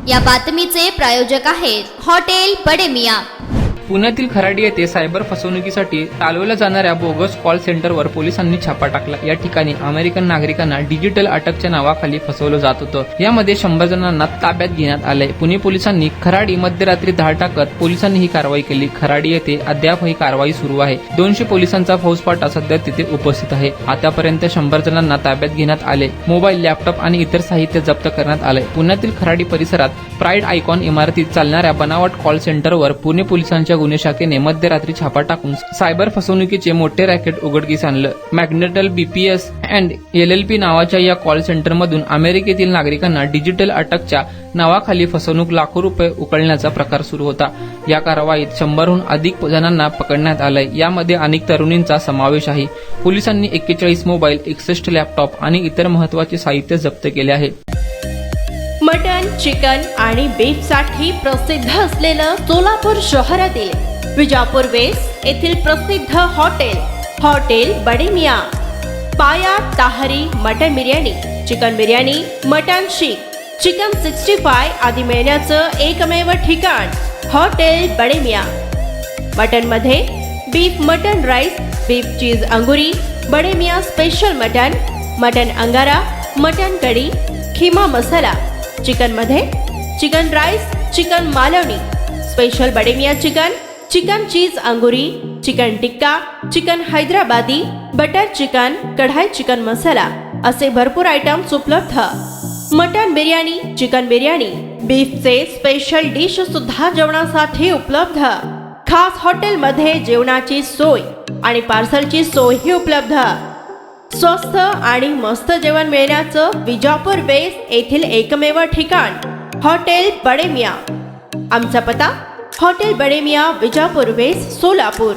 या बातमीचे प्रायोजक आहेत हॉटेल बडे मियां। पुण्यातील खराडी येथे सायबर फसवणुकीसाठी चालवल्या जाणाऱ्या बोगस कॉल सेंटरवर पोलिसांनी छापा टाकला। या ठिकाणी अमेरिकन नागरिकांना डिजिटल अटकच्या नावाखाली फसवलं जात होतं। यामध्ये 100 जणांना ताब्यात घेण्यात आले। पुणे पोलिसांनी खराडी मध्यरात्री धाड टाकत पोलिसांनी ही कारवाई केली। खराडी येथे अद्याप ही कारवाई सुरू आहे। 200 पोलिसांचा फौजफाटा सध्या तिथे उपस्थित आहे। आतापर्यंत 100 जणांना ताब्यात घेण्यात आले। मोबाईल, लॅपटॉप आणि इतर साहित्य जप्त करण्यात आले। पुण्यातील खराडी परिसरात प्राईड आयकॉन इमारतीत चालणाऱ्या बनावट कॉल सेंटरवर पुणे पोलिसांच्या गुन्हे शाखेने मध्यरात्री छापा टाकून सायबर फसवणुकीचे मोठे रॅकेट उघडकीस आणलं। मॅग्नेटल BPS अँड LLP नावाच्या या कॉल सेंटरमधून अमेरिकेतील नागरिकांना डिजिटल अटकच्या नावाखाली फसवणूक लाखो रुपये उकळण्याचा प्रकार सुरू होता। या कारवाईत 100हून अधिक जणांना पकडण्यात आलंय। यामध्ये अनेक तरुणींचा समावेश आहे। पोलिसांनी 41 मोबाईल, 61 लॅपटॉप आणि इतर महत्त्वाचे साहित्य जप्त केले आहे। मटन, चिकन आणि बीफ साठी प्रसिद्ध असलेलं सोलापूर शहरातील विजापूर वेस्ट येथील प्रसिद्ध hotel Bade Miyan. Paya, tahri, mutton biryani, chicken biryani, mutton seekh, chicken 65 आदी मिळण्याचं एकमेव ठिकाण हॉटेल बडे मियां। मटन मध्ये beef mutton rice, beef cheese angoori, Bade Miyan special mutton, mutton angara, mutton kadhi, keema masala. Chicken मध्ये chicken rice, chicken Malvani, special Bade Miyan chicken, chicken cheese angoori, chicken tikka, chicken Hyderabadi, butter chicken, kadai chicken masala असे भरपूर आयटम्स उपलब्ध। मटन बिर्याणी, चिकन बिर्याणी, बीफचे स्पेशल डिश सुद्धा जेवणासाठी उपलब्ध। खास हॉटेलमध्ये जेवणाची सोय आणि पार्सलची सोयही उपलब्ध। स्वस्त आणि मस्त जेवण मिळण्याचं विजापूर वेस्ट येथील एकमेव ठिकाण हॉटेल बडे मियां। आमचा पत्ता हॉटेल बडे मियां, विजापूर वेस्ट, सोलापूर।